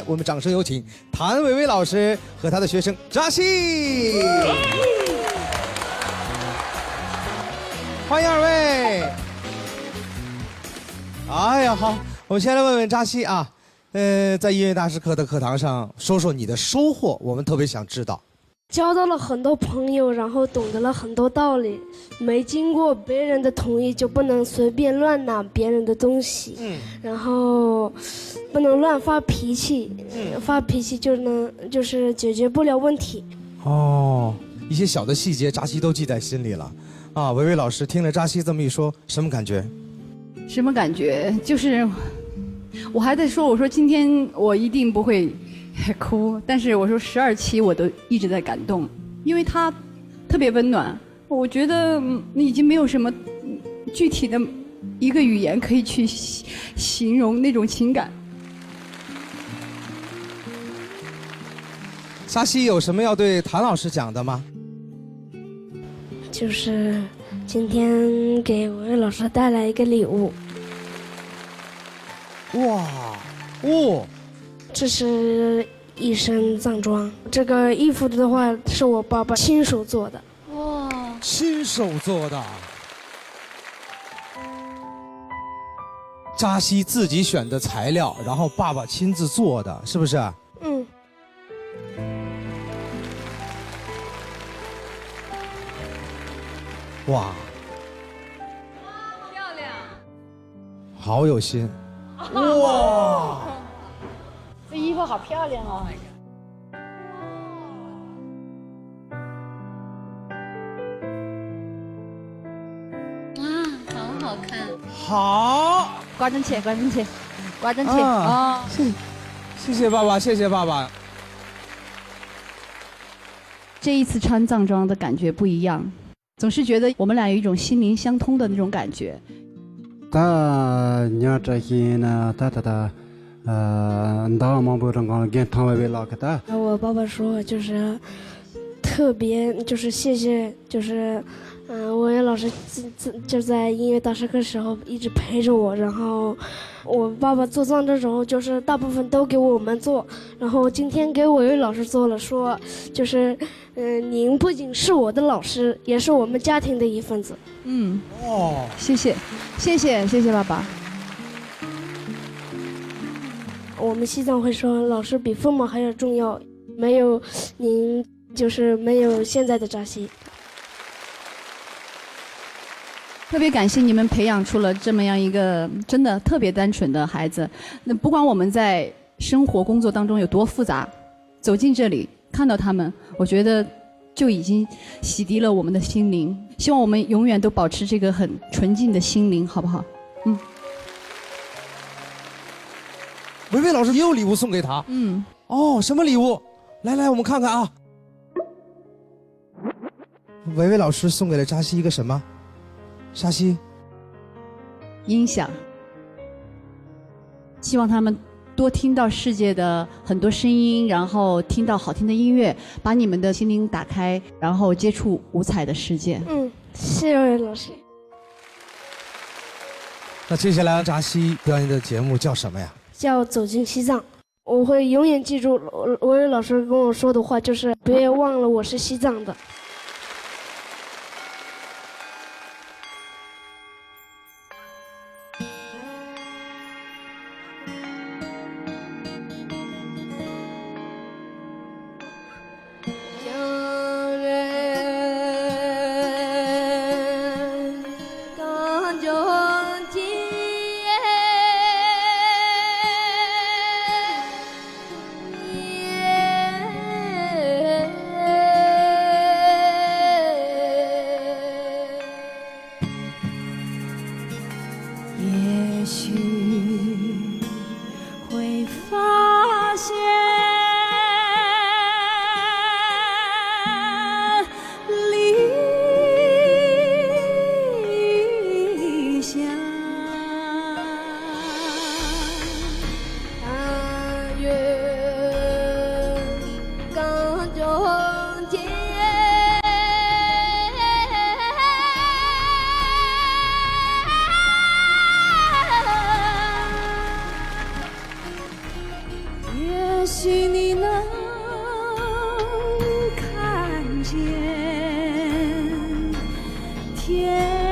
我们掌声有请谭维维老师和他的学生扎西，欢迎二位。哎呀，好，我们先来问问扎西啊，在音乐大师课的课堂上，说说你的收获，我们特别想知道。交到了很多朋友，然后懂得了很多道理。没经过别人的同意，就不能随便乱拿别人的东西。然后不能乱发脾气。发脾气就是解决不了问题。哦，一些小的细节，扎西都记在心里了。啊，维维老师听了扎西这么一说，什么感觉？什么感觉？就是我还在说，我说今天我一定不会哭，但是我说12期我都一直在感动，因为他特别温暖。我觉得已经没有什么具体的一个语言可以去形容那种情感。扎西有什么要对谭老师讲的吗？就是今天给维维老师带来一个礼物。哇，哦。这是一身藏装，这个衣服的话是我爸爸亲手做的。哇，亲手做的，扎西自己选的材料，然后爸爸亲自做的，是不是？嗯。哇，漂亮，好有心，哇。这衣服好漂亮哦！哇，好好看！好，挂针切，挂针切，挂针切啊！谢谢爸爸，谢谢爸爸。这一次穿藏装的感觉不一样，总是觉得我们俩有一种心灵相通的那种感觉。娘这些呢，我爸爸说就是特别就是谢谢就是维维老师就在音乐大师课时候一直陪着我，然后我爸爸做藏的时候就是大部分都给我们做，然后今天给维维老师做了，说就是您不仅是我的老师，也是我们家庭的一份子。哦，谢谢，谢谢，谢谢爸爸。我们西藏会说，老师比父母还要重要，没有您就是没有现在的扎西。特别感谢你们培养出了这么样一个真的特别单纯的孩子。那不管我们在生活工作当中有多复杂，走进这里看到他们，我觉得就已经洗涤了我们的心灵。希望我们永远都保持这个很纯净的心灵，好不好？维维老师也有礼物送给他。哦，什么礼物？来，我们看看啊。维维老师送给了扎西一个什么？沙西，音响。希望他们多听到世界的很多声音，然后听到好听的音乐，把你们的心灵打开，然后接触五彩的世界。谢谢维维老师。那接下来扎西表演的节目叫什么呀？叫走进西藏。我会永远记住维维老师跟我说的话，就是别忘了我是西藏的。也许你能看见天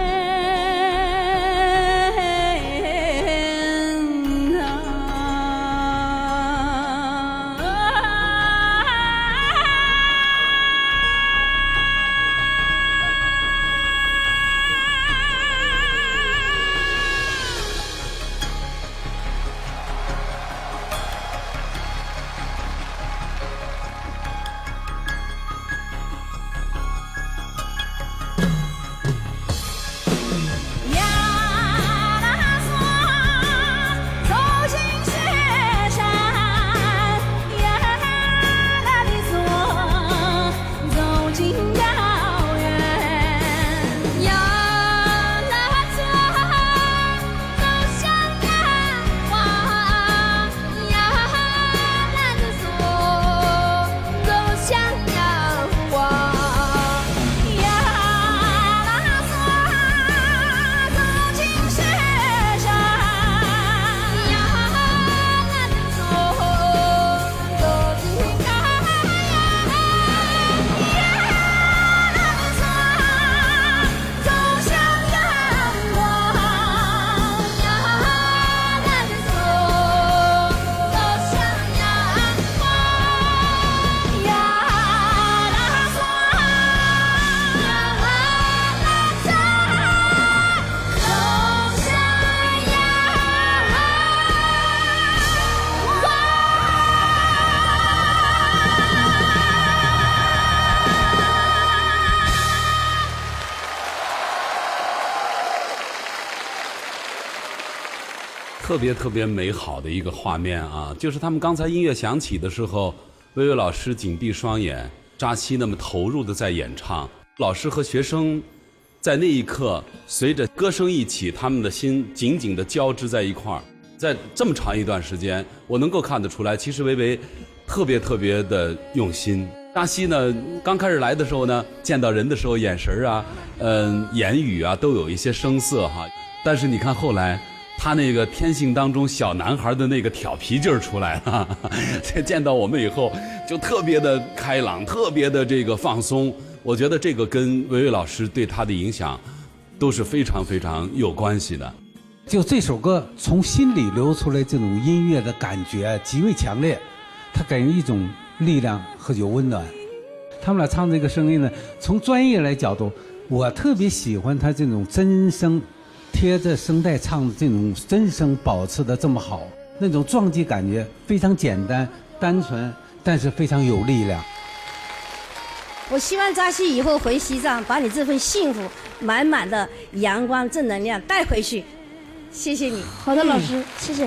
特别美好的一个画面啊！就是他们刚才音乐响起的时候，薇薇老师紧闭双眼，扎西那么投入的在演唱，老师和学生在那一刻随着歌声一起，他们的心紧紧的交织在一块儿。在这么长一段时间，我能够看得出来，其实薇薇特别的用心。扎西呢，刚开始来的时候呢，见到人的时候眼神啊，言语啊，都有一些生涩哈。但是你看后来。他那个天性当中小男孩的那个挑皮劲儿出来了，见到我们以后就特别的开朗，特别的这个放松。我觉得这个跟薇薇老师对他的影响都是非常有关系的。就这首歌从心里流出来这种音乐的感觉极为强烈，它给人一种力量和有温暖。他们俩唱这个声音呢，从专业来角度，我特别喜欢他这种真声。贴着声带唱的这种真声保持的这么好，那种撞击感觉非常简单单纯，但是非常有力量。我希望扎西以后回西藏，把你这份幸福满满的阳光正能量带回去。谢谢你。好的，老师，谢谢。